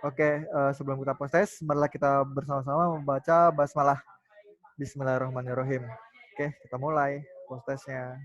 Oke, sebelum kita proses, marilah kita bersama-sama membaca basmalah. Bismillahirrahmanirrahim. Oke, kita mulai prosesnya.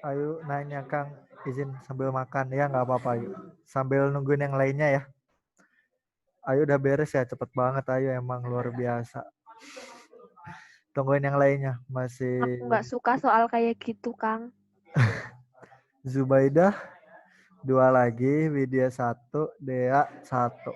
Ayo nanya Kang, izin sambil makan ya nggak apa-apa yuk. Sambil nungguin yang lainnya ya. Ayo udah beres ya cepet banget ayo emang luar biasa. Tungguin yang lainnya Aku masih nggak suka soal kayak gitu, Kang. Zubaidah 2 lagi, Widya 1, Dea 1.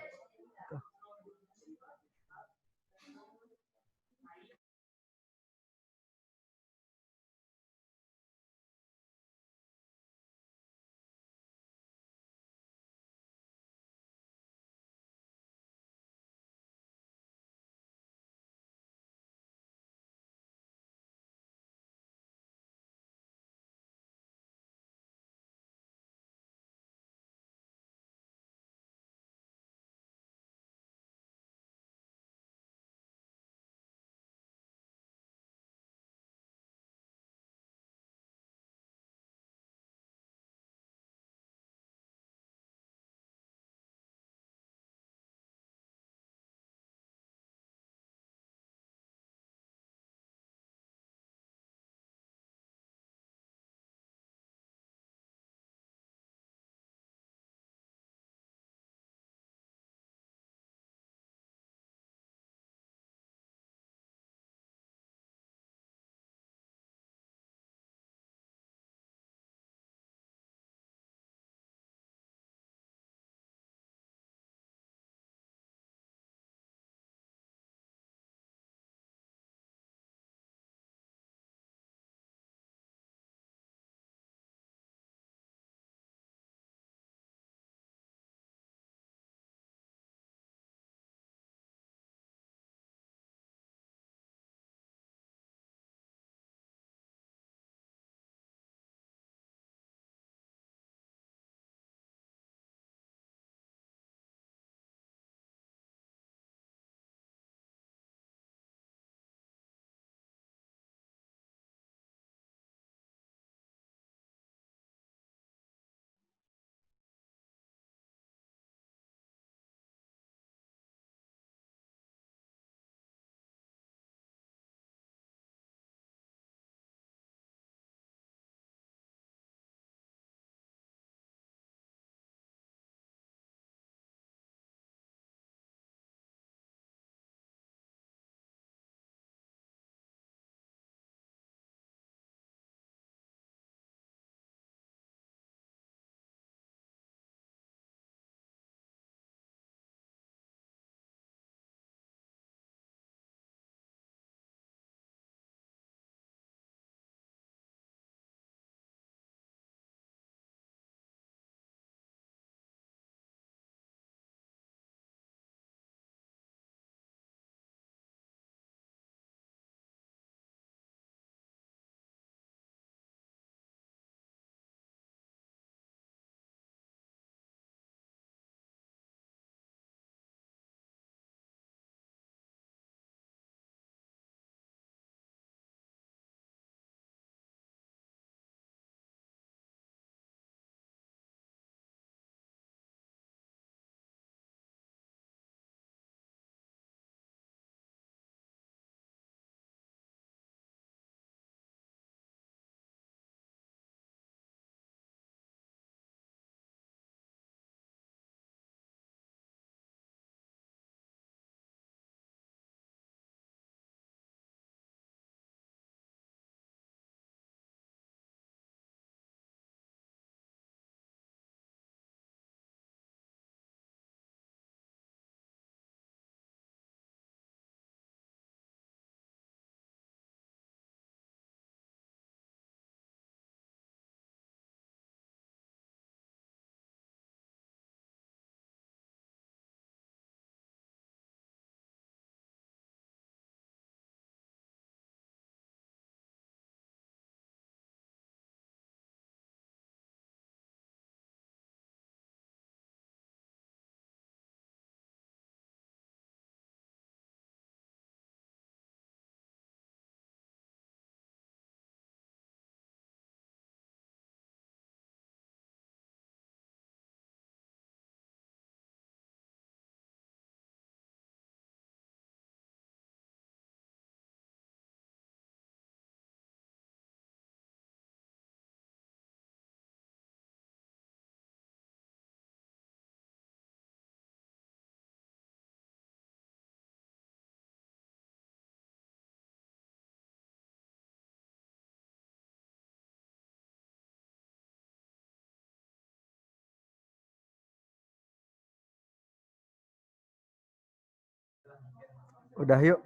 Udah yuk.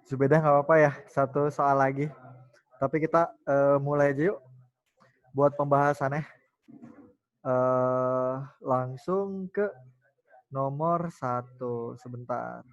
Zubeda nggak apa-apa ya. Satu soal lagi. Tapi kita mulai aja yuk buat pembahasannya. Langsung ke nomor 1. Sebentar.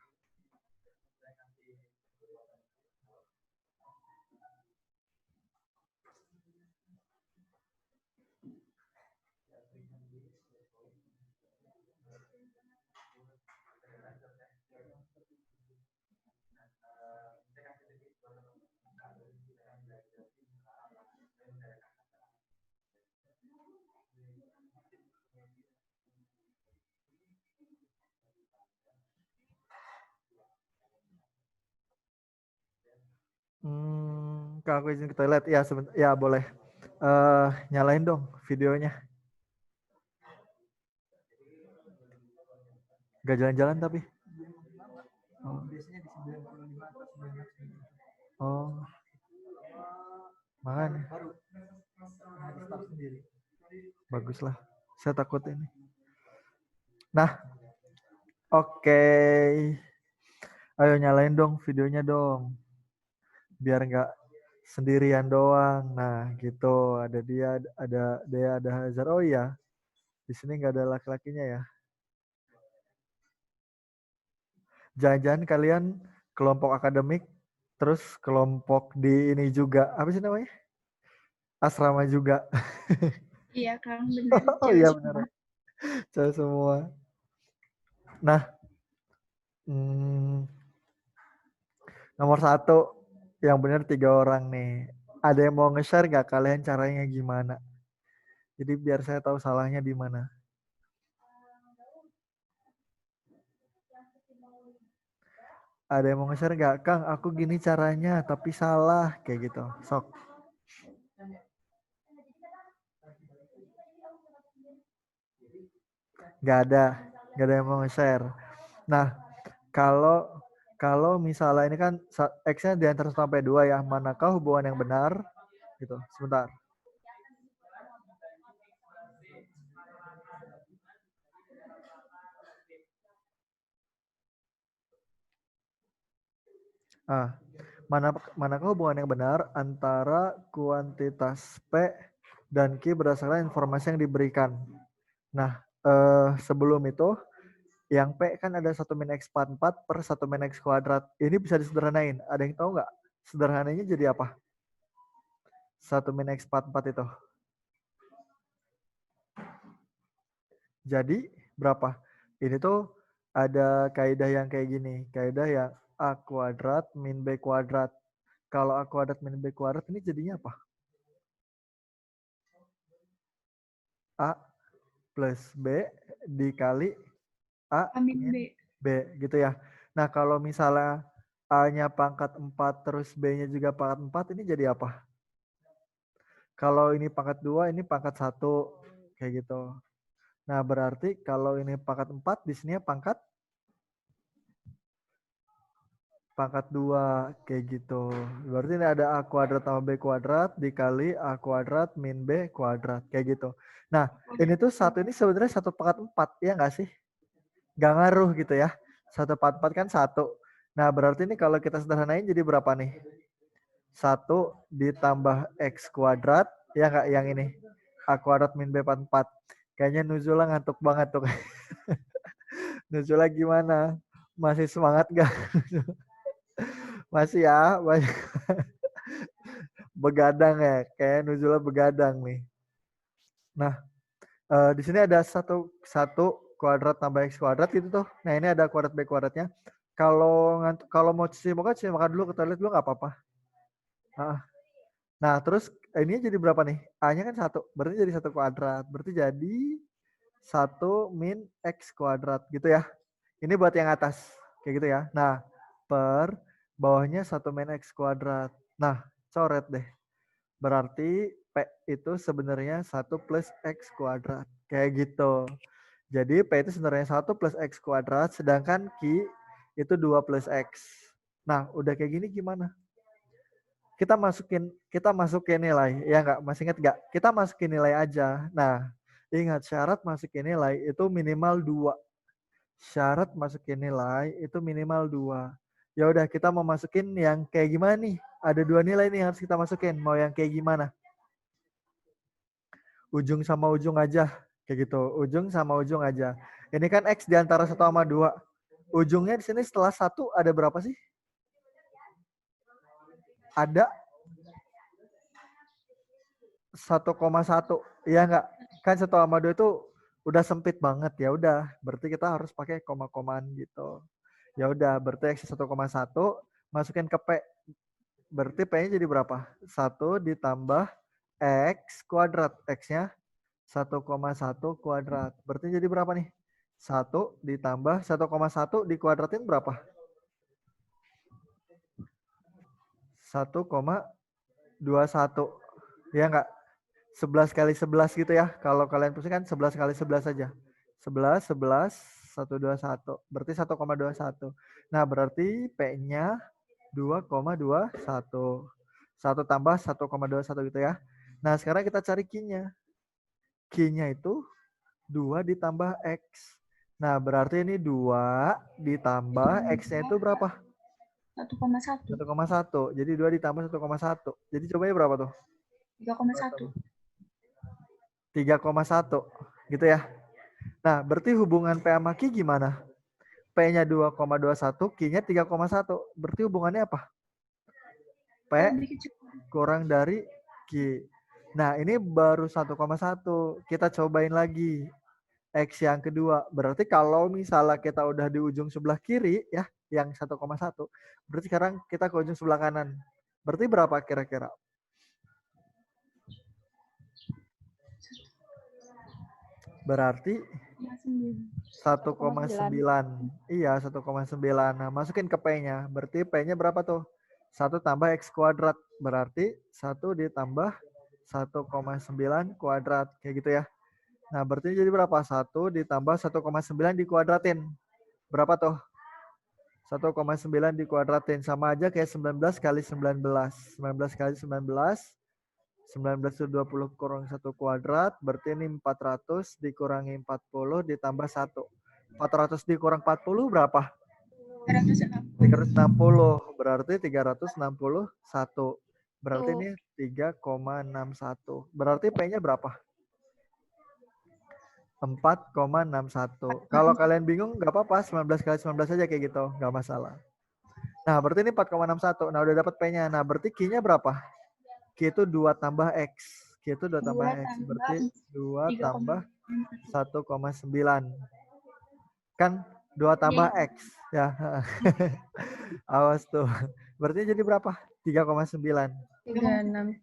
Kak, aku izin ke toilet. Ya, ya boleh. Nyalain dong videonya. Gak jalan-jalan tapi. Oh. Oh. Makanya. Baguslah. Saya takut ini. Nah. Oke. Ayo nyalain dong videonya dong. Biar nggak sendirian doang. Nah, gitu. Ada dia, ada Hazard. Oh iya. Di sini nggak ada laki-lakinya ya. Jangan-jangan kalian kelompok akademik, terus kelompok di ini juga. Apa sih namanya? Asrama juga. Iya, Kang, benar. Oh iya benar. Cewek semua. Nah, nomor 1 yang benar 3 orang nih. Ada yang mau nge-share nggak kalian caranya gimana? Jadi biar saya tahu salahnya di mana. Ada yang mau nge-share nggak? Kang, aku gini caranya tapi salah kayak gitu. Sok. Nggak ada yang mau nge-share. Nah, kalau misalnya ini kan X-nya di antara 1 sampai 2 ya, manakah hubungan yang benar? Gitu. Sebentar. Manakah hubungan yang benar antara kuantitas P dan Q berdasarkan informasi yang diberikan? Nah, sebelum itu, yang P kan ada 1 min X 44 per 1 min X kuadrat. Ini bisa disederhanain. Ada yang tahu nggak? Sederhananya jadi apa? 1 min X 44 itu. Jadi berapa? Ini tuh ada kaidah yang kayak gini. Kaidah yang A kuadrat min B kuadrat. Kalau A kuadrat min B kuadrat ini jadinya apa? A plus B dikali A min B gitu ya. Nah kalau misalnya A-nya pangkat 4 terus B-nya juga pangkat 4 ini jadi apa? Kalau ini pangkat 2 ini pangkat 1 kayak gitu. Nah berarti kalau ini pangkat 4 di sini pangkat 2 kayak gitu. Berarti ini ada A kuadrat tambah B kuadrat dikali A kuadrat min B kuadrat kayak gitu. Nah ini tuh ini sebenarnya 1 pangkat 4 ya nggak sih? Nggak ngaruh gitu ya. 1 pangkat 4 kan 1. Nah berarti ini kalau kita sederhanain jadi berapa nih? 1 ditambah X kuadrat ya nggak yang ini? A kuadrat min B pangkat 4. Kayaknya Nuzula ngantuk banget tuh. Nuzula gimana? Masih semangat gak? Masih ya? Begadang ya? Kayak Nuzula begadang nih. Nah, di sini ada satu kuadrat tambah X kuadrat gitu tuh. Nah, ini ada kuadrat B kuadratnya. Kalau mau cuci makan dulu ke toilet dulu nggak apa-apa. Nah, terus ini jadi berapa nih? A-nya kan 1, berarti jadi 1 kuadrat. Berarti jadi 1 min X kuadrat gitu ya. Ini buat yang atas. Kayak gitu ya. Nah, per bawahnya 1 min X kuadrat. Nah, coret deh. Berarti P itu sebenarnya 1 plus X kuadrat. Kayak gitu. Jadi P itu sebenarnya 1 plus X kuadrat. Sedangkan Q itu 2 plus X. Nah, udah kayak gini gimana? Kita masukin nilai. Ya nggak? Masih ingat nggak? Kita masukin nilai aja. Nah, ingat syarat masukin nilai itu minimal 2. Syarat masukin nilai itu minimal 2. Ya udah, kita mau masukin yang kayak gimana nih? Ada 2 nilai nih yang harus kita masukin. Mau yang kayak gimana? Ujung sama ujung aja. Kayak gitu. Ujung sama ujung aja. Ini kan X di antara 1 sama 2. Ujungnya di sini setelah 1 ada berapa sih? Ada 1,1. Iya nggak? Kan 1 sama 2 itu udah sempit banget. Ya udah, berarti kita harus pakai koma-komaan gitu. Ya udah, berarti X 1,1 masukin ke P. Berarti P-nya jadi berapa? 1 ditambah X kuadrat. X-nya 1,1 kuadrat. Berarti jadi berapa nih? 1 ditambah 1,1 dikuadratin berapa? 1,21. Ya enggak? 11 kali 11 gitu ya. Kalau kalian pusing kan 11 kali 11 saja. 11, 11, 121. Berarti 1,21. Nah, berarti P-nya 2,21. 1 tambah 1,21 gitu ya. Nah, sekarang kita cari Q-nya. Q-nya itu 2 ditambah X. Nah, berarti ini 2 ditambah X-nya itu berapa? 1,1. 1,1. Jadi 2 ditambah 1,1. Jadi cobanya berapa tuh? 3,1. 3,1. Gitu ya. Nah, berarti hubungan P sama Q gimana? P-nya 2,21, Q-nya 3,1. Berarti hubungannya apa? P Lebih kecil. kurang dari Q. Nah, ini baru 1,1. Kita cobain lagi. X yang kedua. Berarti kalau misalnya kita udah di ujung sebelah kiri ya, yang 1,1. Berarti sekarang kita ke ujung sebelah kanan. Berarti berapa kira-kira? Berarti 1,9. Iya, 1,9. Nah, masukin ke P-nya. Berarti P-nya berapa tuh? 1 tambah X kuadrat. Berarti 1 ditambah 1,9 kuadrat. Kayak gitu ya. Nah, berarti jadi berapa? 1 ditambah 1,9 dikuadratin. Berapa tuh? 1,9 dikuadratin. Sama aja kayak 19 kali 19. 19 kali 19. 19 itu 20 kurang 1 kuadrat. Berarti ini 400 dikurangi 40 ditambah 1. 400 dikurang 40 berapa? 360. Berarti 361. Berarti ini 3,61. Berarti P-nya berapa? 4,61. Kalau kalian bingung nggak apa-apa, 19 kali 19 aja kayak gitu, nggak masalah. Nah, berarti ini 4,61. Nah, udah dapat P-nya. Nah, berarti Q-nya berapa? Q itu 2 tambah X. Q itu 2 tambah X. Berarti 2 tambah 1,9. Kan 2 tambah X. Ya. Awas tuh. Berarti jadi berapa? 3,9. 369.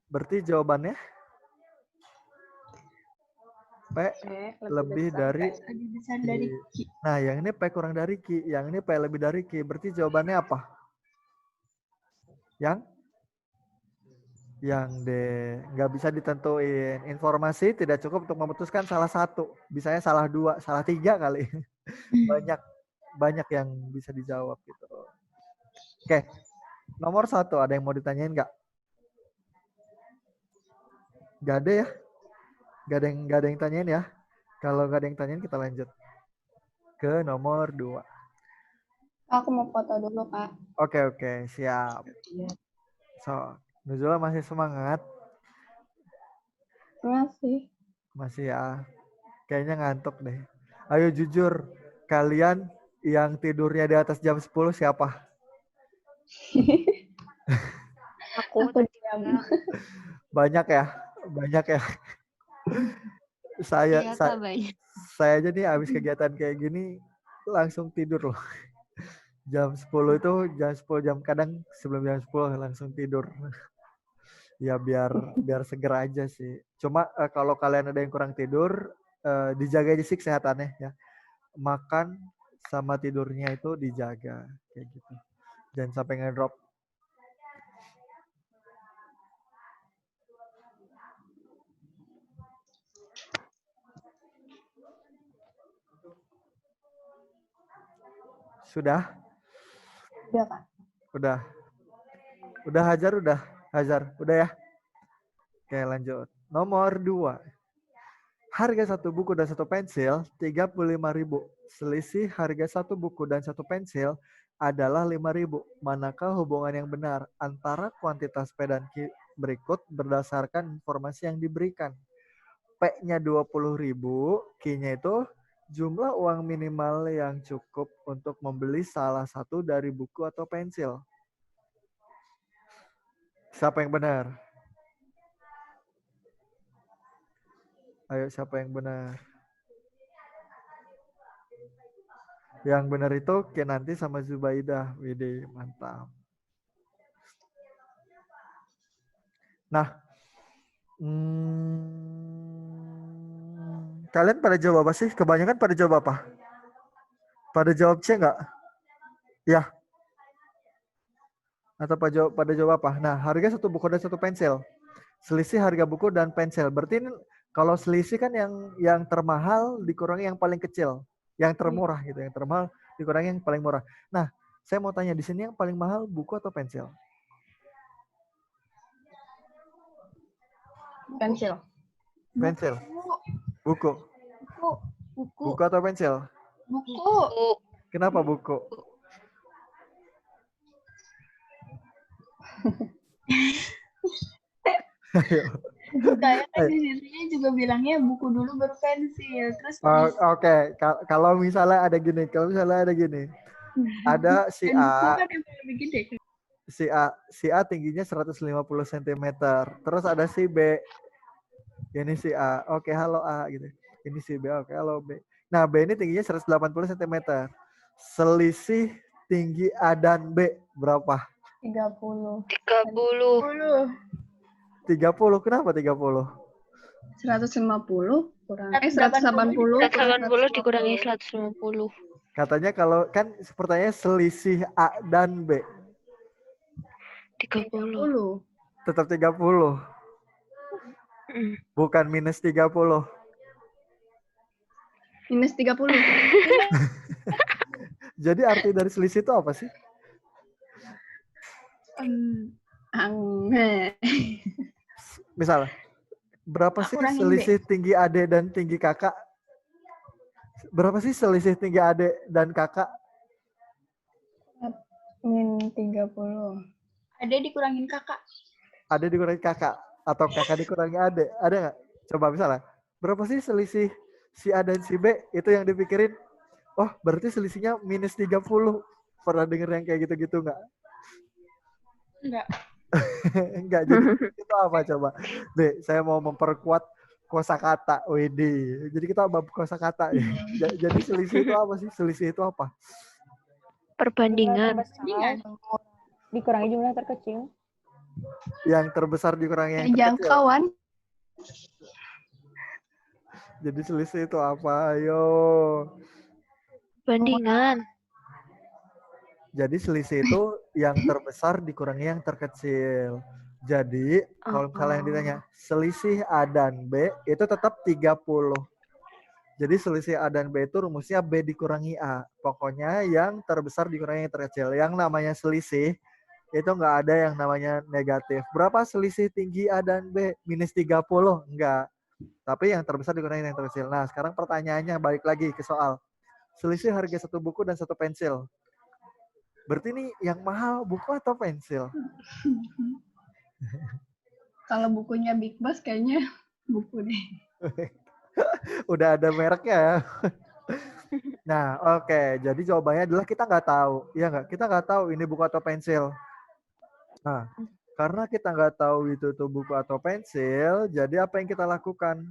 Berarti jawabannya P lebih dari Lebih besar dari Q. Nah, yang ini P kurang dari Q. Yang ini P lebih dari Q. Berarti jawabannya apa? Yang D. Nggak bisa ditentuin. Informasi tidak cukup untuk memutuskan salah satu. Bisanya salah 2, salah 3 kali. Banyak yang bisa dijawab gitu. Oke. Nomor 1, ada yang mau ditanyain nggak? Nggak ada ya? Nggak ada yang tanyain ya? Kalau nggak ada yang tanyain, kita lanjut ke nomor 2. Aku mau foto dulu, Kak. Oke, siap. So, Nuzula masih semangat? Masih ya. Kayaknya ngantuk deh. Ayo jujur, kalian yang tidurnya di atas jam 10 siapa? Aku tadi Banyak ya? Saya aja nih habis kegiatan kayak gini langsung tidur loh. Jam 10 itu jam kadang sebelum jam 10 langsung tidur. Ya biar seger aja sih. Cuma kalau kalian ada yang kurang tidur, dijaga aja sih kesehatannya ya. Makan sama tidurnya itu dijaga kayak gitu. Jangan sampai ngedrop. Sudah? Udah, Kak. Udah Hajar. Udah ya? Oke, lanjut. Nomor 2. Harga satu buku dan satu pensil 35.000. Selisih harga satu buku dan satu pensil adalah 5.000. Manakah hubungan yang benar antara kuantitas P dan Q berikut berdasarkan informasi yang diberikan? P-nya 20.000, Q-nya itu jumlah uang minimal yang cukup untuk membeli salah satu dari buku atau pensil. Siapa yang benar? Ayo, siapa yang benar? Yang benar itu Kinanti sama Zubaidah. Widih, mantap. Nah, kalian pada jawab apa sih? Kebanyakan pada jawab apa? Pada jawab C nggak? Ya. Atau pada jawab apa? Nah, harga satu buku dan satu pensil. Selisih harga buku dan pensil. Berarti ini kalau selisih kan yang termahal dikurangi yang paling kecil. Yang termurah gitu. Yang termahal dikurangi yang paling murah. Nah, saya mau tanya di sini yang paling mahal buku atau pensil? Pensil. Pensil. Buku. Buku. Buku atau pensil? Buku. Kenapa buku? Ayo. Kayak kan di sininya juga bilangnya buku dulu baru pensil. Terus Oke. Kalau misalnya ada gini. Ada si A. kan yang lebih gede. Si A tingginya 150 cm. Terus ada si B. Ini si A. Oke, halo A gitu. Ini si B. Oke, halo B. Nah, B ini tingginya 180 cm. Selisih tinggi A dan B berapa? 30. 30. Kenapa 30? 150 kurang 180 dikurangi 150. Katanya kalau kan pertanyaannya selisih A dan B. 30. Tetap 30. Bukan minus 30. minus 30. Jadi arti dari selisih itu apa sih? Misalnya, berapa sih selisih tinggi adik dan tinggi kakak? Berapa sih selisih tinggi adik dan kakak? Min 30. Adik dikurangin kakak. Adik dikurangi kakak. Atau kakak dikurangi adik. Ada nggak? Coba misalnya. Berapa sih selisih si A dan si B? Itu yang dipikirin. Oh, berarti selisihnya minus 30. Pernah denger yang kayak gitu-gitu nggak? Enggak. Enggak. Jadi itu apa coba? B, saya mau memperkuat kosakata. Widih. Jadi kita bab kosakata. Jadi selisih itu apa sih? Selisih itu apa? Perbandingan. Dikurangi jumlah terkecil. Yang terbesar dikurangi yang terkecil. Jangkauan. Jadi selisih itu apa? Ayo. Bandingan. Jadi selisih itu yang terbesar dikurangi yang terkecil. Jadi kalau misalnya yang ditanya selisih A dan B itu tetap 30. Jadi selisih A dan B itu rumusnya B dikurangi A. Pokoknya yang terbesar dikurangi yang terkecil. Yang namanya selisih itu nggak ada yang namanya negatif. Berapa selisih tinggi A dan B? Minus 30? Enggak. Tapi yang terbesar dikurangi yang terkecil. Nah sekarang pertanyaannya balik lagi ke soal. Selisih harga satu buku dan satu pensil. Berarti ini yang mahal buku atau pensil? Kalau bukunya Big Boss kayaknya buku deh. Udah ada mereknya ya. Nah, oke. Jadi jawabannya adalah kita nggak tahu. Iya nggak? Kita nggak tahu ini buku atau pensil. Nah, karena kita nggak tahu itu tuh buku atau pensil, jadi apa yang kita lakukan?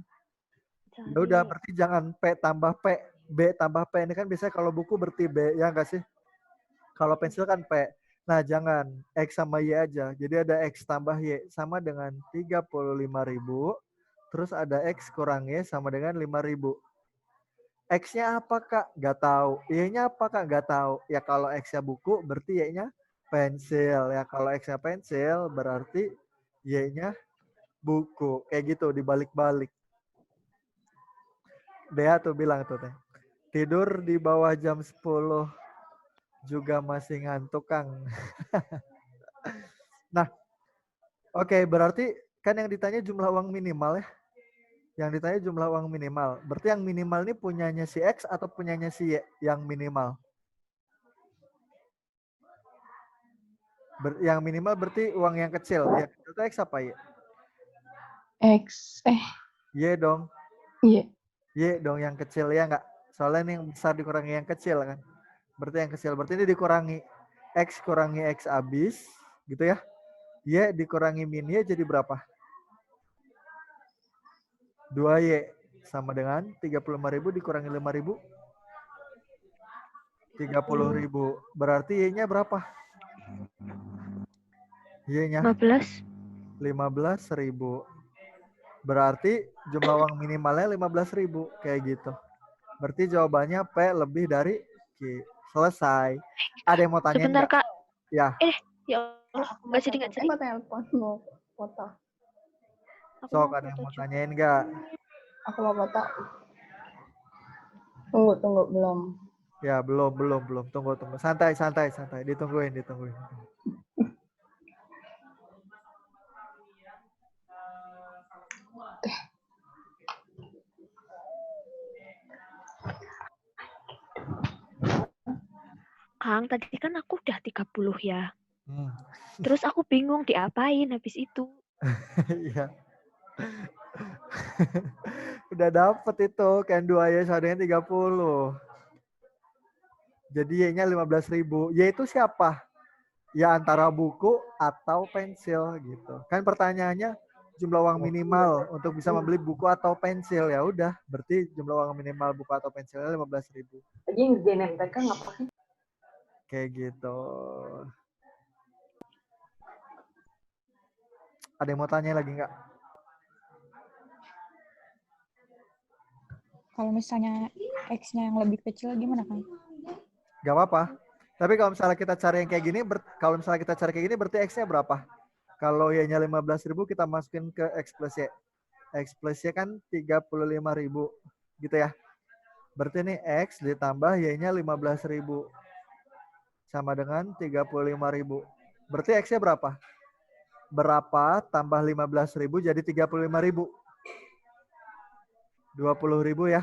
Ya udah, berarti jangan P tambah P, B tambah P. Ini kan biasanya kalau buku berarti B, ya nggak sih? Kalau pensil kan P. Nah, jangan X sama Y aja. Jadi ada X tambah Y sama dengan 35.000. Terus ada X kurang Y sama dengan 5.000. X-nya apa, Kak? Nggak tahu. Y-nya apa, Kak? Nggak tahu. Ya kalau X-nya buku, berarti Y-nya pensil. Ya kalau X-nya pensil, berarti Y-nya buku. Kayak gitu, dibalik-balik. Dea tuh bilang tuh, Teh. Tidur di bawah jam 10 juga masih ngantuk, Kang. Nah, oke, berarti kan yang ditanya jumlah uang minimal ya. Yang ditanya jumlah uang minimal. Berarti yang minimal ini punyanya si X atau punyanya si Y yang minimal? Yang minimal berarti uang yang kecil. Yang kecil itu X apa ya? X. Y dong. Iya. Y dong yang kecil ya nggak? Soalnya ini yang besar dikurangi yang kecil kan. Berarti yang kecil. Berarti ini dikurangi X kurangi X habis. Gitu ya. Y dikurangi min Y jadi berapa? 2Y. Sama dengan 35.000 dikurangi 5.000. 30.000. Berarti Y-nya berapa? Y-nya 15. 15.000. Berarti jumlah uang minimalnya 15.000. Kayak gitu. Berarti jawabannya P lebih dari Q. Selesai. Ada yang mau tanyain Sebentar, nggak? Kak. Ya. Ya Allah, nggak jadi, nggak jadi. Aku telepon mau foto. Aku Sok mau ada yang foto mau juga. tanyain nggak? Aku mau foto. Tunggu belum. Ya belum. Tunggu. Santai. Ditungguin. Kang, tadi kan aku udah 30 ya. Hmm. Terus aku bingung diapain habis itu. Iya. Udah dapet itu. Kan 2Y seadanya 30. Jadi Y-nya 15.000. Y itu siapa? Ya antara buku atau pensil gitu. Kan pertanyaannya jumlah uang minimal untuk bisa membeli buku atau pensil. Ya udah, berarti jumlah uang minimal buku atau pensilnya 15.000. Lagi ngerjain MTK ngapain? Kayak gitu. Ada yang mau tanya lagi nggak? Kalau misalnya X-nya yang lebih kecil gimana kan? Gak apa-apa. Tapi kalau misalnya kita cari yang kayak gini, berarti X-nya berapa? Kalau Y-nya 15.000 kita masukin ke X plus Y. X plus Y kan 35.000 gitu ya. Berarti ini X ditambah Y-nya 15.000 sama dengan 35.000. Berarti X-nya berapa? Berapa tambah 15.000 jadi 35.000? 20.000 ya.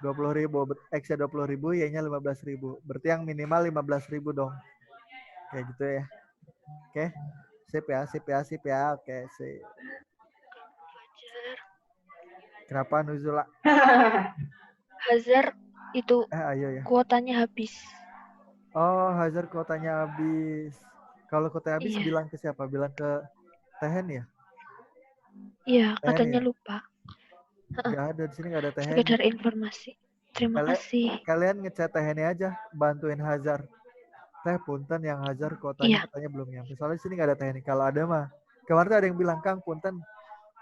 20.000. X-nya 20.000, Y-nya 15.000. Berarti yang minimal 15.000 dong. Kayak gitu ya. Oke. Sip ya. Oke, sip. Kenapa Nuzula? Hazard itu Ayo ya. kuotanya habis. Oh, Hazard kuotanya habis. Kalau kuotanya habis Iya. bilang ke siapa? Bilang ke Tehen ya? Iya, Tehen katanya ya? lupa. Gak ada di sini, gak ada Tehen. Sekedar informasi. Terima kasih. Kalian ngechat Tehen aja, bantuin Hazard. Teh punten yang Hazard kuotanya Iya. katanya belum nyampe. Soalnya di sini gak ada Tehen. Kalau ada mah. Kemarin tuh ada yang bilang, Kang punten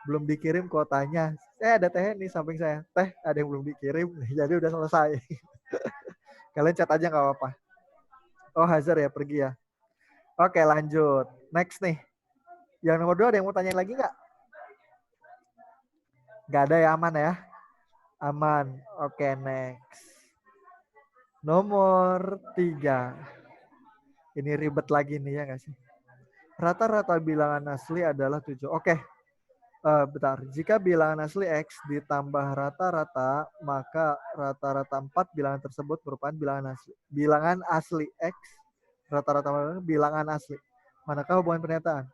belum dikirim kuotanya. Ada Teh nih samping saya. Teh ada yang belum dikirim. Jadi udah selesai. Kalian chat aja gak apa-apa. Oh Hazard ya pergi ya. Oke lanjut. Next nih. Yang nomor 2 ada yang mau tanya lagi nggak? Nggak ada ya, aman ya? Aman. Oke next. Nomor 3. Ini ribet lagi nih ya nggak sih? Rata-rata bilangan asli adalah 7. Oke. Bentar. Jika bilangan asli X ditambah rata-rata, maka rata-rata 4 bilangan tersebut merupakan bilangan asli. Bilangan asli X, rata-rata bilangan asli. Manakah hubungan pernyataan?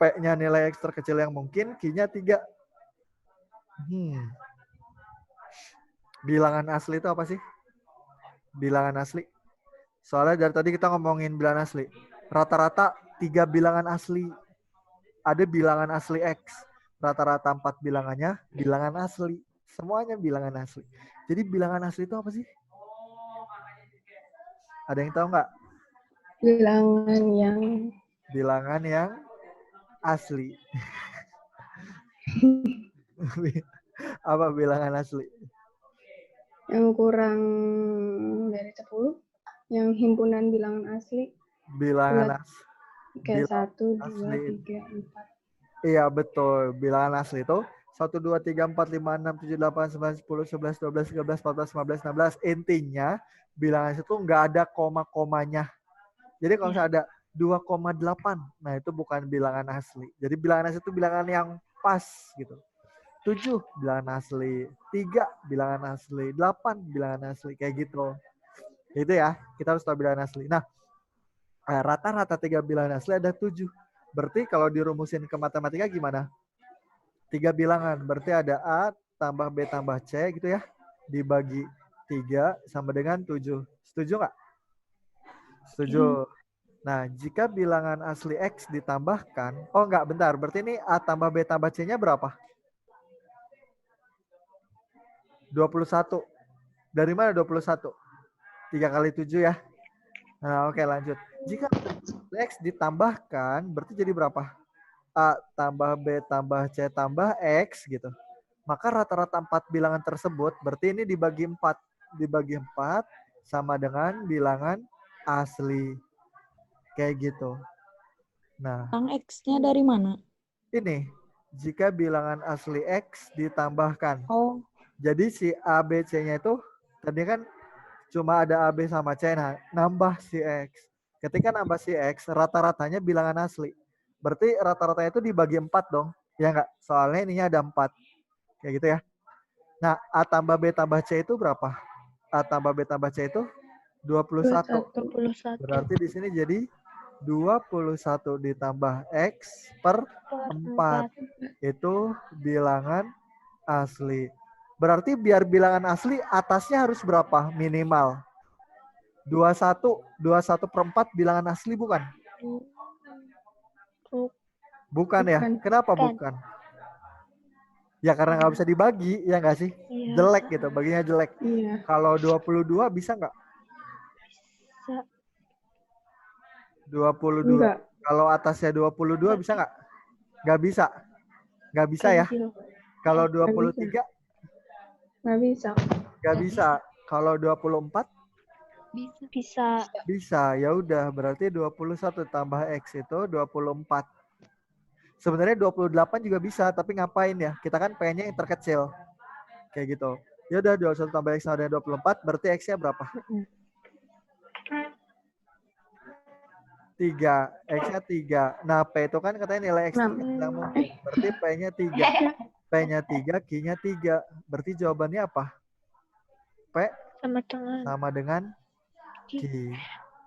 P-nya nilai X terkecil yang mungkin, Q-nya 3. Bilangan asli itu apa sih? Bilangan asli. Soalnya dari tadi kita ngomongin bilangan asli. Rata-rata 3 bilangan asli. Ada bilangan asli X. Rata-rata 4 bilangannya bilangan asli. Semuanya bilangan asli. Jadi bilangan asli itu apa sih? Ada yang tahu nggak? Bilangan yang asli. Apa bilangan asli? Yang kurang dari 10. Yang himpunan bilangan asli. Bilangan asli. Kayak 1, 2, asli. 3, 4. Iya betul. Bilangan asli itu 1, 2, 3, 4, 5, 6, 7, 8, 9, 10, 11, 12, 13, 14, 15, 16. Intinya bilangan asli itu nggak ada koma-komanya. Jadi kalau misalnya ada 2,8, nah itu bukan bilangan asli. Jadi bilangan asli itu bilangan yang pas gitu. 7 bilangan asli, 3 bilangan asli, 8 bilangan asli kayak gitu. Itu ya, kita harus tahu bilangan asli. Nah, Rata-rata 3 bilangan asli ada 7. Berarti kalau dirumusin ke matematika gimana? 3 bilangan. Berarti ada A tambah B tambah C gitu ya. Dibagi 3 sama dengan 7. Setuju nggak? Setuju. Nah, jika bilangan asli X ditambahkan, oh enggak, bentar. Berarti ini A tambah B tambah C-nya berapa? 21. Dari mana 21? 3 kali 7 ya. Nah, oke lanjut. Jika X ditambahkan, berarti jadi berapa? A tambah B tambah C tambah X gitu. Maka rata-rata 4 bilangan tersebut, berarti ini dibagi 4. Dibagi 4 sama dengan bilangan asli. Kayak gitu. Nah, Kang X-nya dari mana? ini jika bilangan asli X ditambahkan. Oh, Jadi si A, B, C-nya itu tadi kan cuma ada A, B sama C. Nah, nambah si X. Ketika nambah si X, rata-ratanya bilangan asli. Berarti rata-ratanya itu dibagi 4 dong. Ya enggak? Soalnya ininya ada 4. Kayak gitu ya. Nah, A tambah B tambah C itu berapa? A tambah B tambah C itu 21. 21 Berarti di sini jadi 21 ditambah X per 4. 4. Itu bilangan asli. Berarti biar bilangan asli atasnya harus berapa minimal? 21. 21 per 4 bilangan asli bukan? Bukan ya? Bukan. Kenapa Bukan. bukan? Ya karena nggak bisa dibagi, ya nggak sih? Iya. Jelek gitu, baginya jelek. Iya. Kalau 22 bisa nggak? Bisa. 22. Enggak. Kalau atasnya 22 bisa nggak? Nggak bisa. Nggak bisa ya. Ganjil. Kalau Nggak 23 Nggak bisa. nggak bisa. Kalau 24 Bisa. bisa. Ya udah, berarti 21 tambah X itu 24. Sebenarnya 28 juga bisa, tapi ngapain ya? Kita kan pengennya yang terkecil. Kayak gitu. Ya udah 21 tambah X sama dengan 24, berarti X-nya berapa? 3. X-nya 3. Nah, P itu kan katanya nilai X Nah, tidak mungkin. Berarti P-nya 3. P-nya 3, Q-nya 3. Berarti jawabannya apa? P Sama dengan sama dengan Q.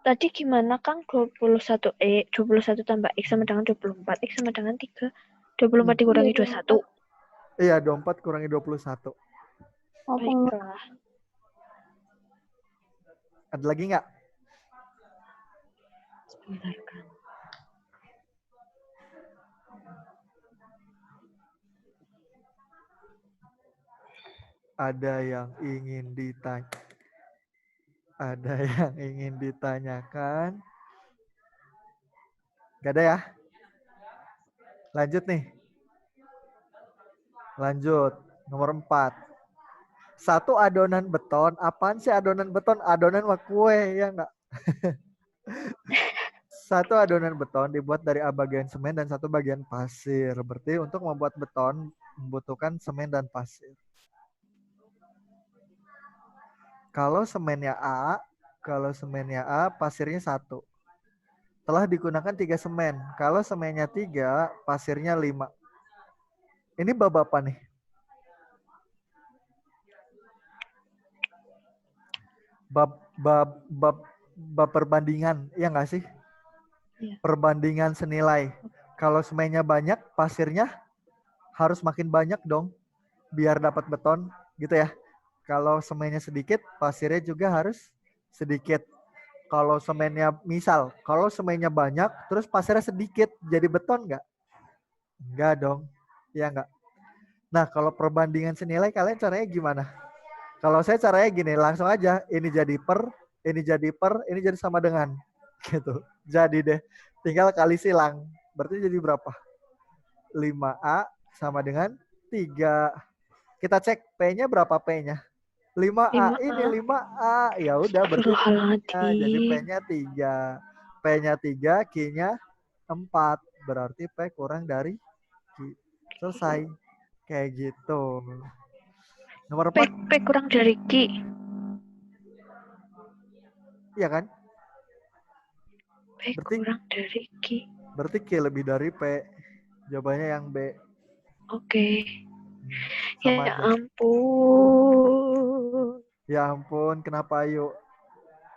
tadi gimana Kang? 21 tambah X sama dengan 24. X sama dengan 3. 24 dikurangi 21. Iya, 24 kurangi 21. Baiklah. Ada lagi nggak? Sebentar Kang. Ada yang ingin ditanya? Ada yang ingin ditanyakan? Gak ada ya? Lanjut nih. Lanjut. Nomor 4. Satu adonan beton. Apaan sih adonan beton? Adonan mah kue, ya nggak? Satu adonan beton dibuat dari A bagian semen dan satu bagian pasir. Berarti untuk membuat beton membutuhkan semen dan pasir. Kalau semennya A, pasirnya 1. Telah digunakan 3 semen. Kalau semennya 3, pasirnya 5. Ini bab apa nih? Bab perbandingan, ya nggak sih? Iya. Perbandingan senilai. Kalau semennya banyak, pasirnya harus makin banyak dong, biar dapat beton, gitu ya. Kalau semennya sedikit, pasirnya juga harus sedikit. Kalau semennya, misal, kalau semennya banyak, terus pasirnya sedikit, jadi beton nggak? Nggak dong, ya nggak? Nah, kalau perbandingan senilai, kalian caranya gimana? Kalau saya caranya gini, langsung aja, ini jadi per, ini jadi sama dengan. Gitu. Jadi deh, tinggal kali silang. Berarti jadi berapa? 5A sama dengan 3. Kita cek P-nya berapa P-nya? 5A. 5A. Ini 5A. Ya udah berarti jadi P-nya 3. P-nya 3, Q-nya 4. Berarti P kurang dari Q. Selesai. Kayak gitu. Nomor 4. P kurang dari Q. Iya kan? P Berarti- kurang dari Q. Berarti Q lebih dari P. Jawabannya yang B. Oke. Sama Ya aja. ampun. Ya ampun, kenapa yuk?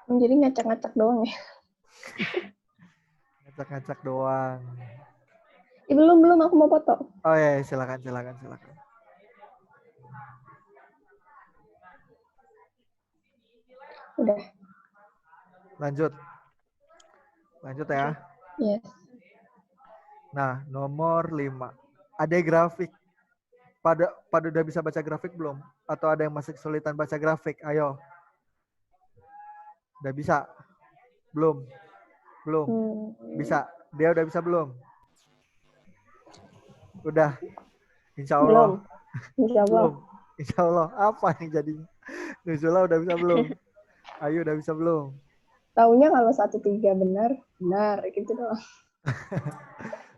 Jadi ngacak-ngacak doang ya. Ngacak-ngacak doang. Belum aku mau foto. Oh ya, silakan. Udah. Lanjut ya. Yes. Nah, nomor 5. Ada grafik. Pada udah bisa baca grafik belum? Atau ada yang masih kesulitan baca grafik? Ayo. Udah bisa? Belum. Bisa. Dia udah bisa belum? Udah. Insya Allah. Insya Allah. Belum. Insya Allah. Apa yang jadinya? Nuzula udah bisa belum? Ayu udah bisa belum? Taunya kalau 1-3 benar gitu doang.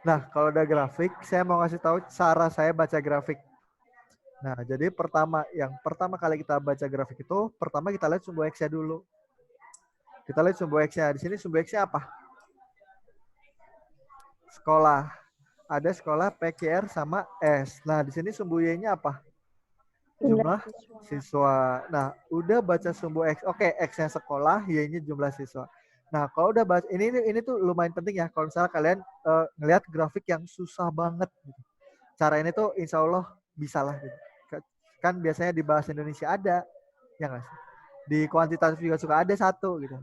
Nah, kalau udah grafik, saya mau ngasih tahu cara saya baca grafik. Nah, jadi yang pertama kali kita baca grafik itu, pertama kita lihat sumbu X-nya dulu. Kita lihat sumbu X-nya. Di sini sumbu X-nya apa? Sekolah. Ada sekolah PQR sama S. Nah, di sini sumbu Y-nya apa? Jumlah siswa. Nah, udah baca sumbu X. Oke, X-nya sekolah, Y-nya jumlah siswa. Nah, kalau udah baca, ini tuh lumayan penting ya. Kalau misalnya kalian ngelihat grafik yang susah banget. Gitu. Cara ini tuh insya Allah bisa lah. Gitu. Kan biasanya di bahasa Indonesia ada. Ya nggak sih? Di kuantitatif juga suka ada satu gitu.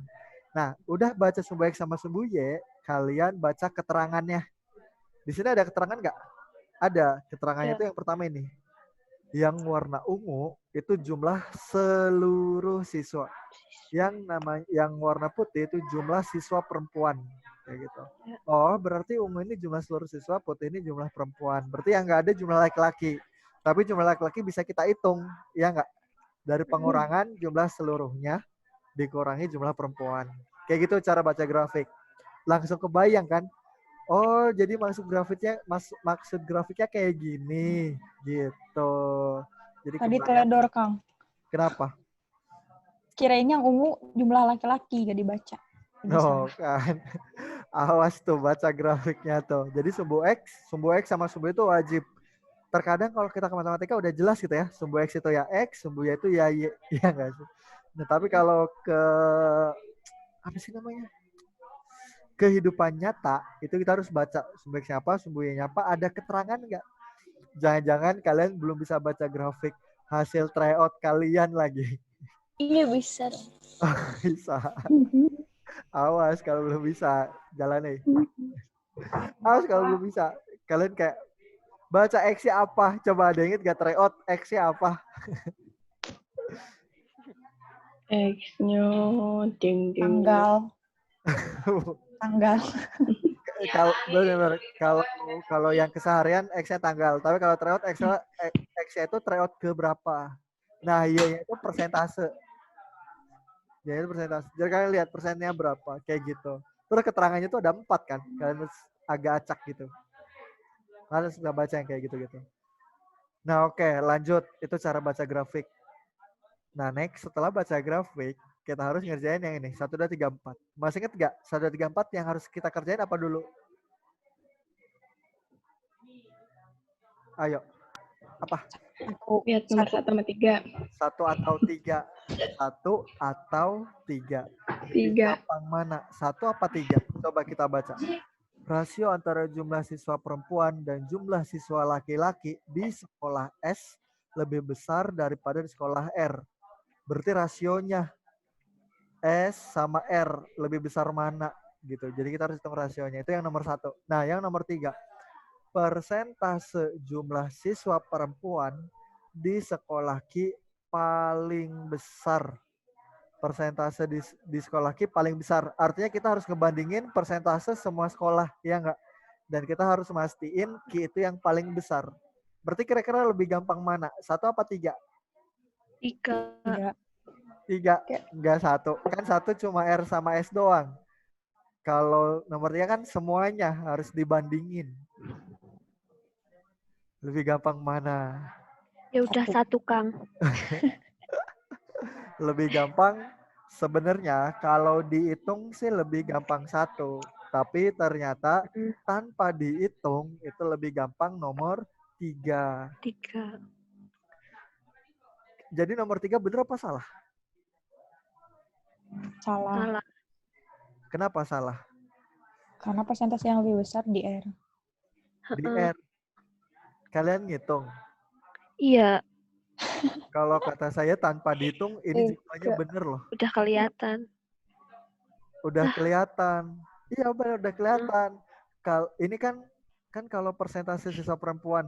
Nah, udah baca sumbu X sama sumbu Y, kalian baca keterangannya. Di sini ada keterangan nggak? Ada. Keterangannya itu yang pertama ini. Yang warna ungu itu jumlah seluruh siswa. Yang warna putih itu jumlah siswa perempuan. Kayak gitu. Oh, berarti ungu ini jumlah seluruh siswa, putih ini jumlah perempuan. Berarti yang nggak ada jumlah laki-laki. Tapi jumlah laki-laki bisa kita hitung, ya nggak? Dari pengurangan jumlah seluruhnya dikurangi jumlah perempuan. Kayak gitu cara baca grafik. Langsung kebayang kan? Oh, jadi maksud grafiknya kayak gini, gitu. Jadi Tadi kebayang. teledor, Kang. Kenapa? Kirain yang ungu jumlah laki-laki gak dibaca. Jadi Oh, salah. kan. Awas tuh baca grafiknya tuh. Jadi sumbu X sama sumbu itu wajib. Terkadang kalau kita ke matematika udah jelas gitu ya. Sumbu X itu ya X, sumbu Y itu ya Y. Iya nggak sih? Nah, tapi kalau ke apa sih namanya? Kehidupan nyata, itu kita harus baca sumbu X apa, sumbu Y apa, ada keterangan nggak? Jangan-jangan kalian belum bisa baca grafik hasil tryout kalian lagi. Iya bisa. Bisa. Awas kalau belum bisa, jalan nih. Awas kalau belum bisa. Kalian kayak baca X-nya apa? Coba ada inget gak tryout X-nya apa? X-nya Tanggal. Benar. Kalau yang keseharian X-nya tanggal, tapi kalau tryout X-nya itu tryout ke berapa? Nah, iya itu persentase. Ya itu persentase. Jadi kalian lihat persennya berapa, kayak gitu. Terus keterangannya tuh ada 4 kan. Kalian agak acak gitu. Kalian sudah baca yang kayak gitu-gitu. Nah, oke, lanjut. Itu cara baca grafik. Nah, next setelah baca grafik, kita harus ngerjain yang ini. 1, 2, 3, 4. Masih ingat nggak? 1, 2, 3, 4 yang harus kita kerjain apa dulu? Ayo. Apa? Lihat nomor 1 sama 3. 1 atau 3? 1 atau 3? 3. Gampang mana? 1 apa 3? Coba kita baca. Rasio antara jumlah siswa perempuan dan jumlah siswa laki-laki di sekolah S lebih besar daripada di sekolah R. Berarti rasionya S sama R lebih besar mana gitu. Jadi kita harus hitung rasionya. Itu yang nomor 1. Nah, yang nomor 3. Persentase jumlah siswa perempuan di sekolah Q paling besar. Persentase di sekolah Q paling besar. Artinya kita harus ngebandingin persentase semua sekolah, ya enggak? Dan kita harus mastiin Q itu yang paling besar. Berarti kira-kira lebih gampang mana? 1 apa 3? 3. 3, enggak 1. Kan 1 cuma R sama S doang. Kalau nomor 3 kan semuanya harus dibandingin. Lebih gampang mana? Ya udah 1, Kang. Lebih gampang sebenarnya kalau dihitung sih lebih gampang 1. Tapi ternyata tanpa dihitung itu lebih gampang nomor 3. 3. Jadi nomor 3 bener apa salah? Salah. Salah. Kenapa salah? Karena persentase yang lebih besar di R. Di Heeh. R. Kalian ngitung. Iya, Kalau kata saya tanpa dihitung, ini jumlahnya Enggak. bener loh. udah kelihatan. Udah Nah. kelihatan. Iya benar udah kelihatan. Ini kan kalau persentase siswa perempuan,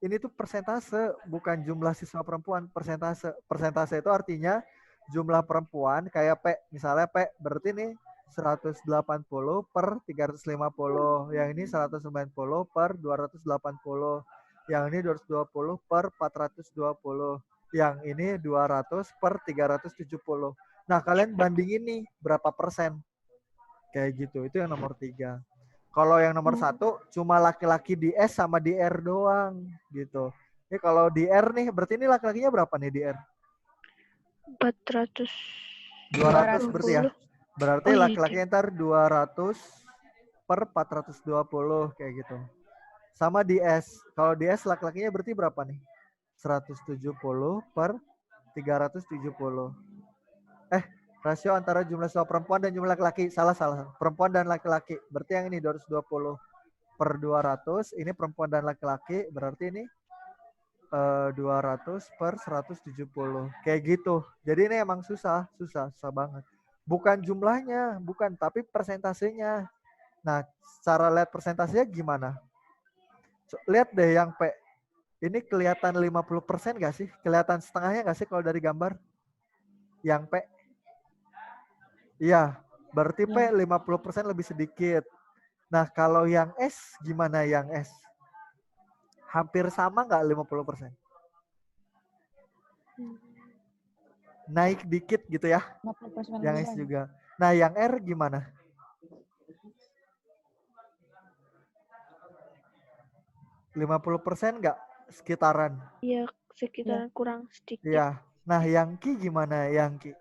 ini tuh persentase bukan jumlah siswa perempuan, persentase. Persentase itu artinya jumlah perempuan kayak P, misalnya P berarti nih 180 per 350, yang ini 190 per 280, yang ini 220 per 420, yang ini 200 per 370. Nah, kalian bandingin nih berapa persen. Kayak gitu, itu yang nomor 3. Kalau yang nomor 1 cuma laki-laki di S sama di R doang gitu. Ini kalau di R nih, berarti ini laki-lakinya berapa nih di R? 400. 200 berarti ya. Berarti Oh, iya, laki-lakinya ntar 200 per 420 kayak gitu. Sama di S. Kalau di S laki-lakinya berarti berapa nih? 170 per 370. Rasio antara jumlah siswa perempuan dan jumlah laki-laki. Salah. Perempuan dan laki-laki. Berarti yang ini 220 per 200. Ini perempuan dan laki-laki. Berarti ini 200 per 170. Kayak gitu. Jadi ini emang susah banget. Bukan jumlahnya, bukan. Tapi persentasenya. Nah, cara lihat persentasenya gimana? Lihat deh yang P. Ini kelihatan 50% nggak sih? Kelihatan setengahnya nggak sih kalau dari gambar? Yang P. Iya, berarti P 50% lebih sedikit. Nah, kalau yang S gimana yang S? Hampir sama nggak 50%? Naik dikit gitu ya. 50% Yang lebih S banyak. juga. Nah, yang R gimana? %50 nggak sekitaran? Iya, sekitar kurang sedikit. Iya. Nah, yang Q gimana yang Q?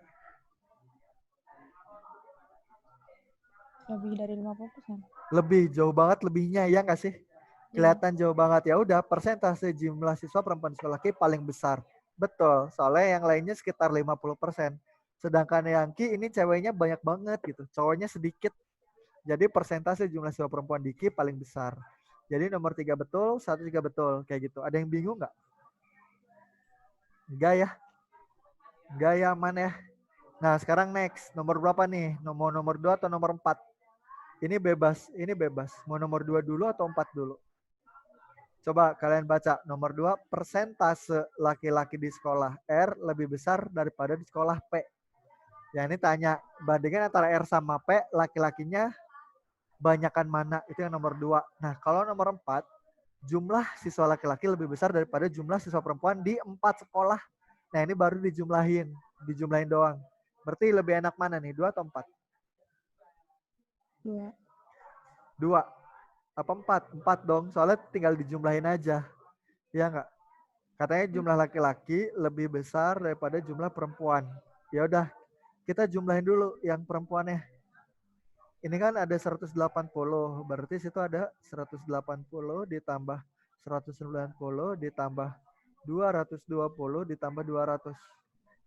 Lebih dari 50%. Lebih jauh banget lebihnya ya nggak sih? Kelihatan jauh banget. Ya udah, persentase jumlah siswa perempuan dan laki paling besar. Betul, soalnya yang lainnya sekitar 50%. Sedangkan yang Ki ini ceweknya banyak banget gitu. Cowoknya sedikit. Jadi persentase jumlah siswa perempuan di Ki paling besar. Jadi nomor 3 betul, 1 juga betul. Kayak gitu. Ada yang bingung nggak? Enggak ya? Enggak ya, aman ya? Nah, sekarang next. Nomor berapa nih? Nomor 2 atau nomor 4? Ini bebas. Mau nomor 2 dulu atau 4 dulu? Coba kalian baca. Nomor 2, persentase laki-laki di sekolah R lebih besar daripada di sekolah P. Ya ini tanya, bandingkan antara R sama P, laki-lakinya banyakan mana? Itu yang nomor 2. Nah, kalau nomor 4, jumlah siswa laki-laki lebih besar daripada jumlah siswa perempuan di 4 sekolah. Nah, ini baru dijumlahin doang. Berarti lebih enak mana nih, 2 atau 4? 2. Apa 4? 4 dong, soalnya tinggal dijumlahin aja. Iya nggak? Katanya jumlah laki-laki lebih besar daripada jumlah perempuan. Ya udah, kita jumlahin dulu yang perempuannya. Ini kan ada 180, berarti situ ada 180 ditambah 190 ditambah 220 ditambah 200.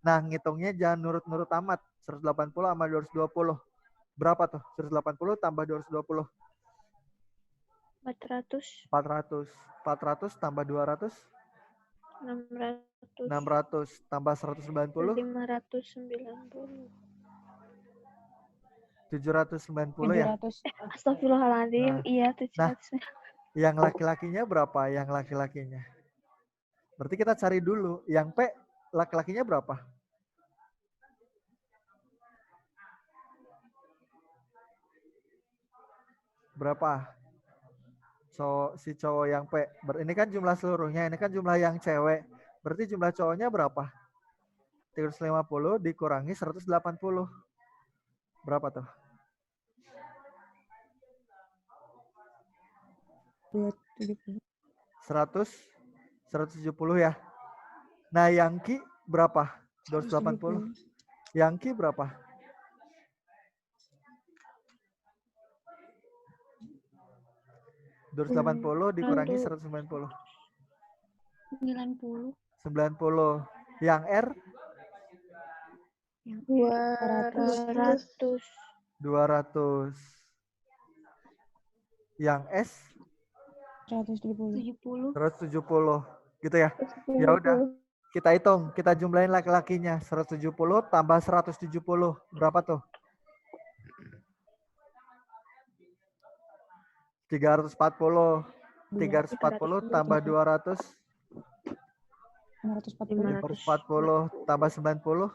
Nah, ngitungnya jangan nurut-nurut amat. 180 sama 220. Berapa tuh? 180 tambah 220. 400. 400 tambah 200. 600. 600 tambah 190. 590. 790 ya. 700. Astagfirullahaladzim. Nah. Iya, Nah, 700. yang laki-lakinya berapa? Yang laki-lakinya. Berarti kita cari dulu. Yang P laki-lakinya berapa? Berapa? Si cowok yang P. Ini kan jumlah seluruhnya. Ini kan jumlah yang cewek. Berarti jumlah cowoknya berapa? 350 dikurangi 180. Berapa tuh? 170 ya. Nah, yang Ki berapa? 280. Yang Ki berapa? 280 dikurangi 190. 90. 90. Yang R? 200. 200. Yang S 170. 70. 170 gitu ya. Ya udah, kita hitung, kita jumlahin laki-lakinya. 170 tambah 170 berapa tuh? 340. 340 tambah 200 540. 540 tambah 90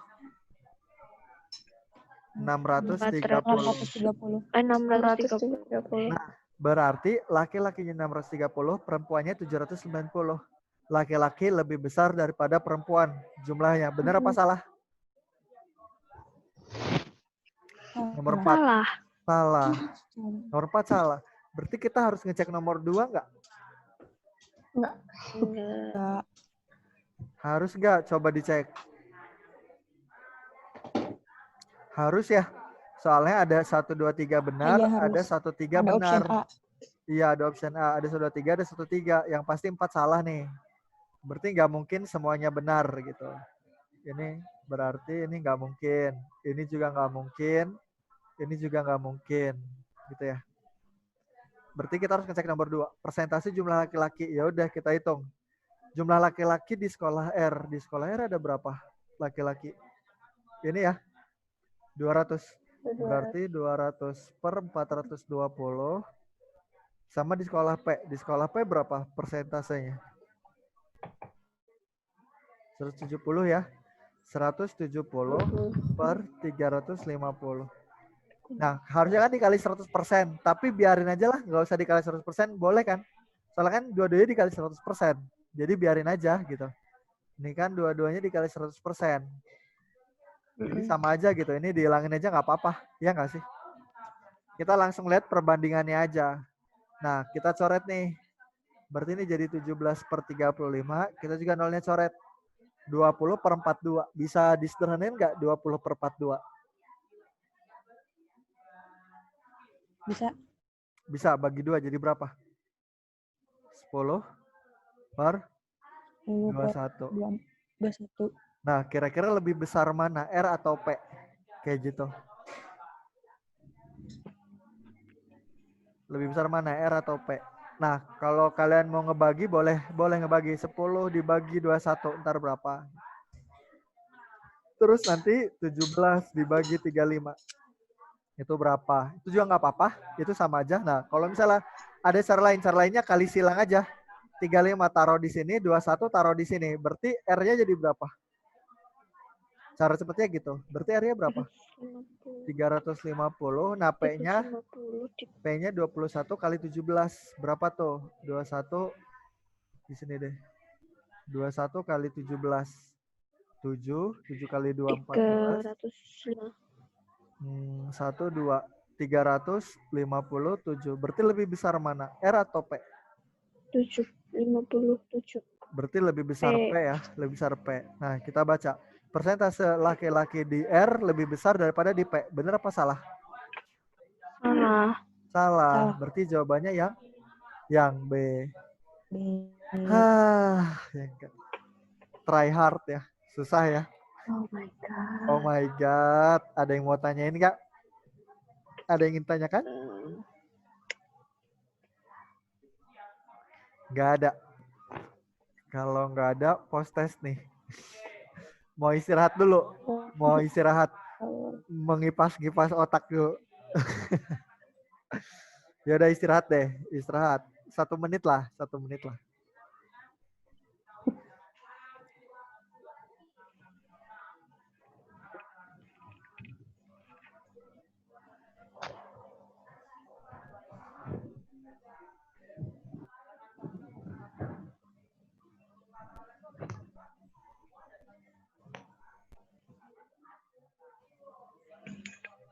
630. 430. 630. Nah, berarti laki-lakinya 630, perempuannya 790. Laki-laki lebih besar daripada perempuan jumlahnya. Benar apa salah? Nomor 4 Salah. salah. Nomor 4 salah. Berarti kita harus ngecek nomor 2 nggak? Enggak. Harus nggak? Coba dicek. Harus ya. Soalnya ada 1, 2, 3 benar, Iya, harus. ada 1, 3 Ada option benar. A. Iya, ada option A. Ada 1, 2, 3, ada 1, 3. Yang pasti 4 salah nih. Berarti nggak mungkin semuanya benar gitu. Ini berarti ini nggak mungkin. Ini juga nggak mungkin. Ini juga nggak mungkin. Gitu ya. Berarti kita harus ngecek nomor 2. Persentase jumlah laki-laki. Ya udah kita hitung. Jumlah laki-laki di sekolah R. Di sekolah R ada berapa laki-laki? Ini ya. 200. Berarti 200 per 420. Sama di sekolah P. Di sekolah P berapa persentasenya? 170 ya. 170 per 350. Nah, harusnya kan dikali 100%. Tapi biarin aja lah. Nggak usah dikali 100%. Boleh kan? Soalnya kan dua-duanya dikali 100%. Jadi biarin aja gitu. Ini kan dua-duanya dikali 100%. Jadi sama aja gitu. Ini dihilangin aja nggak apa-apa. Ya nggak sih? Kita langsung lihat perbandingannya aja. Nah, kita coret nih. Berarti ini jadi 17 per 35. Kita juga nolnya coret. 20 per 42. Bisa disederhanain nggak 20 per 42? Bisa. Bisa, bagi 2 jadi berapa? 10 per 10 per 21. 21. Nah, kira-kira lebih besar mana? R atau P? Kayak gitu. Lebih besar mana? R atau P? Nah, kalau kalian mau ngebagi, boleh ngebagi. 10 dibagi 21, ntar berapa? Terus nanti 17 dibagi 35. Itu berapa? Itu juga nggak apa-apa. Itu sama aja. Nah, kalau misalnya ada cara lainnya kali silang aja. 35 taruh di sini, 21 taruh di sini. Berarti R-nya jadi berapa? Cara cepetnya gitu. Berarti R-nya berapa? 350. Nah, P-nya 21 kali 17. Berapa tuh? 21 di sini deh. 21 kali 17. 7 kali 2, 14. 1, 2. 357. Berarti lebih besar mana? R atau P? 57. Berarti lebih besar P ya. Lebih besar P. Nah, kita baca. Persentase laki-laki di R lebih besar daripada di P. Benar apa salah? Salah. Salah. Salah. Berarti jawabannya yang B. B. Try hard ya. Susah ya. Oh my god. Oh my god. Ada yang mau tanyain nggak? Ada yang ingin tanyakan? Nggak ada. Kalau nggak ada, post test nih. Mau istirahat dulu. Mau istirahat. Mengipas-ngipas otak dulu. Ya udah istirahat deh. Istirahat. 1 menit lah. 1 menit lah.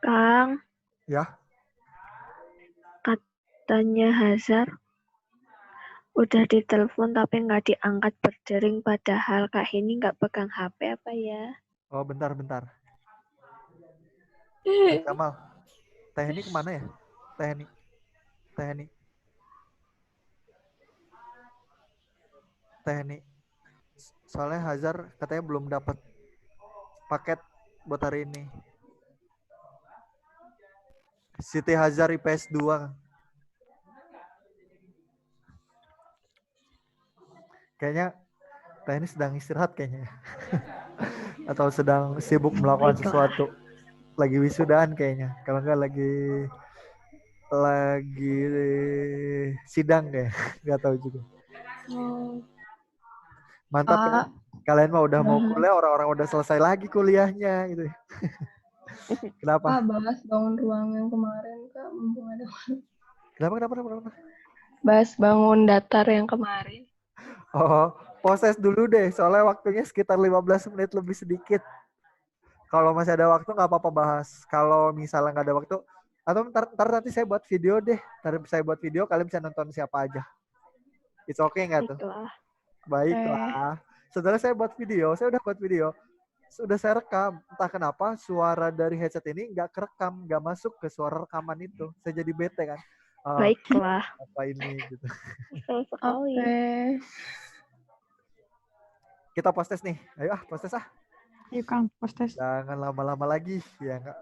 Kang. Ya. Katanya Hazar udah ditelepon tapi nggak diangkat berdering, padahal Kak ini nggak pegang HP apa ya? Oh bentar. Kamal. Teknik kemana ya? Teknik. Soalnya Hazar katanya belum dapat paket buat hari ini. Siti Hazar IPS 2. Kayaknya Teh ini sedang istirahat kayaknya. Atau sedang sibuk melakukan Baiklah. sesuatu. Lagi wisudaan kayaknya. Kalau enggak lagi sidang kayak. Nggak tahu juga. Oh, Mantap ya. Kak, Kalian mah udah mau bahas, kuliah, orang-orang udah selesai lagi kuliahnya gitu. Kenapa? Kak, bahas bangun ruang yang kemarin, Kak. Mumpung ada. Kenapa? Bahas bangun datar yang kemarin. Oh, proses dulu deh. Soalnya waktunya sekitar 15 menit lebih sedikit. Kalau masih ada waktu nggak apa-apa bahas. Kalau misalnya nggak ada waktu, atau ntar nanti saya buat video deh. Ntar saya buat video, kalian bisa nonton siapa aja. It's okay nggak tuh? Baiklah. Baiklah. Setelah saya buat video, saya udah buat video. Sudah saya rekam. Entah kenapa suara dari headset ini nggak kerekam, nggak masuk ke suara rekaman itu. Saya jadi bete kan. Baiklah. Apa ini gitu. Kesel sekali. Oke. Kita post test nih. Ayo post test ah. Yuk Kang, postes. Jangan lama-lama lagi ya nggak.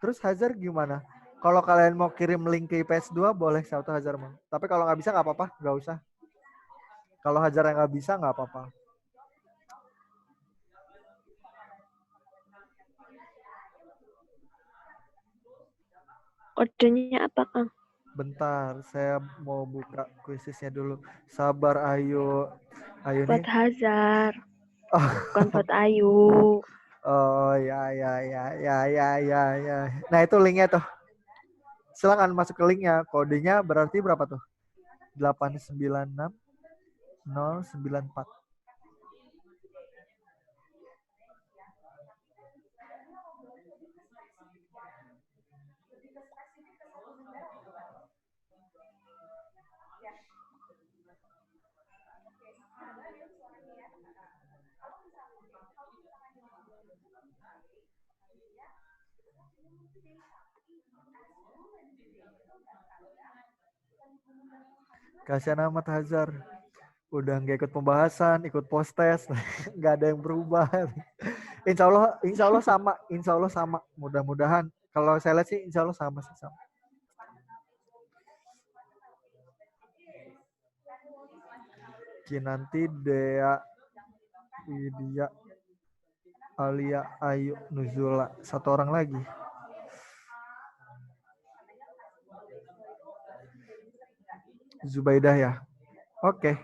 Terus Hazar gimana? Kalau kalian mau kirim link ke IPS 2 boleh satu Hazar mau. Tapi kalau nggak bisa nggak apa-apa, nggak usah. Kalau Hazar yang nggak bisa nggak apa-apa. Kodenya apa, Kang? Bentar, saya mau buka kuisisnya dulu. Sabar, ayo. Ayo Buat nih. Hazar. Oh, Bukan buat Ayu. oh ya. Nah itu linknya tuh. Silakan masuk ke linknya. Kodenya berarti berapa tuh? 896094. Kasihan amat Hazar. Udah nggak ikut pembahasan, ikut post test, nggak ada yang berubah. Insya Allah sama, Insya Allah sama. Mudah-mudahan. Kalau saya lihat sih, Insya Allah sama sih sama. Kinanti, Dea, Widya, Alia, Ayu, Nuzula. Satu orang lagi. Zubaidah ya. Oke.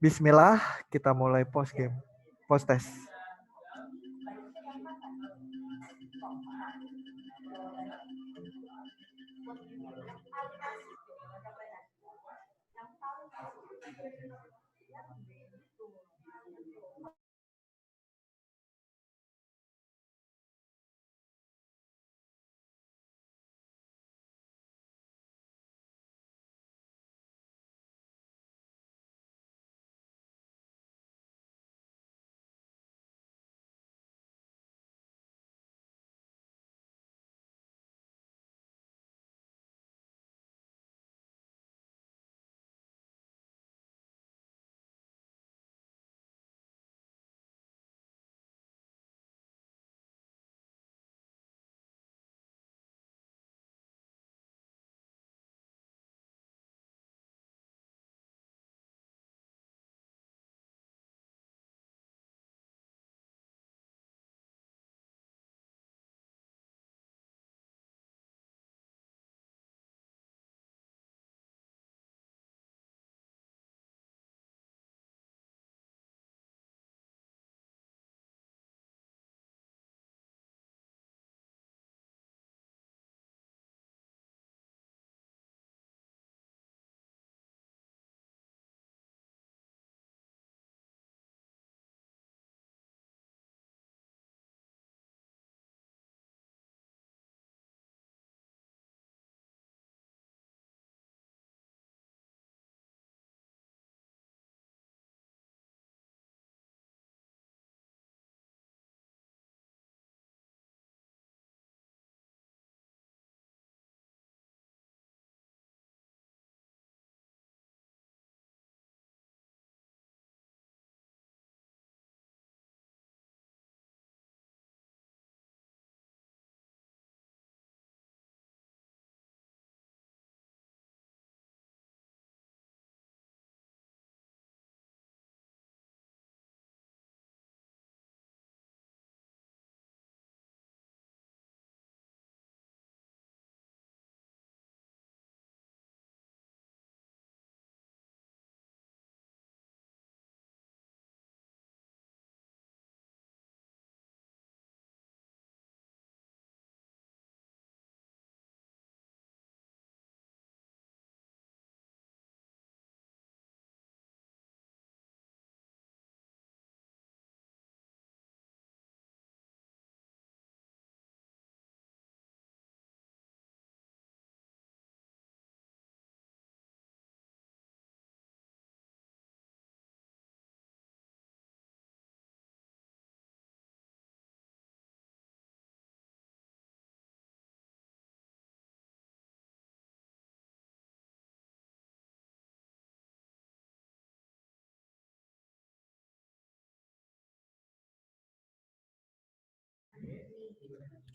Bismillah, kita mulai post game. Post test.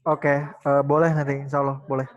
Oke, boleh nanti insya Allah boleh.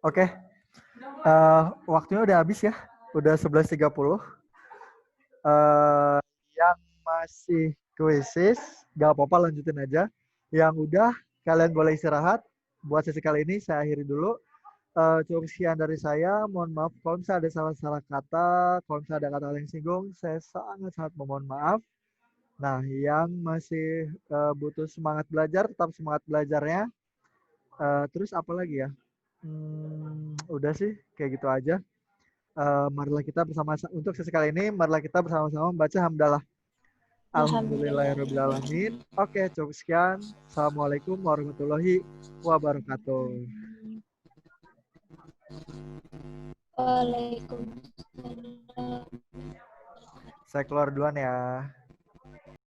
Oke. Waktunya udah habis ya. Udah 11.30. Yang masih kuisis, gak apa-apa lanjutin aja. Yang udah, kalian boleh istirahat. Buat sesi kali ini saya akhiri dulu. Cukup sekian dari saya. Mohon maaf kalau misalnya ada salah-salah kata, kalau misalnya ada kata yang singgung, saya sangat-sangat memohon maaf. Nah, yang masih butuh semangat belajar, tetap semangat belajarnya. Terus apa lagi ya? Udah sih, kayak gitu aja. Marilah kita bersama untuk sesi kali ini, marilah kita bersama-sama membaca hamdalah. Alhamdulillahirrahmanirrahim. Oke, cukup sekian. Assalamualaikum warahmatullahi wabarakatuh. Waalaikumsalam. Saya keluar duluan ya.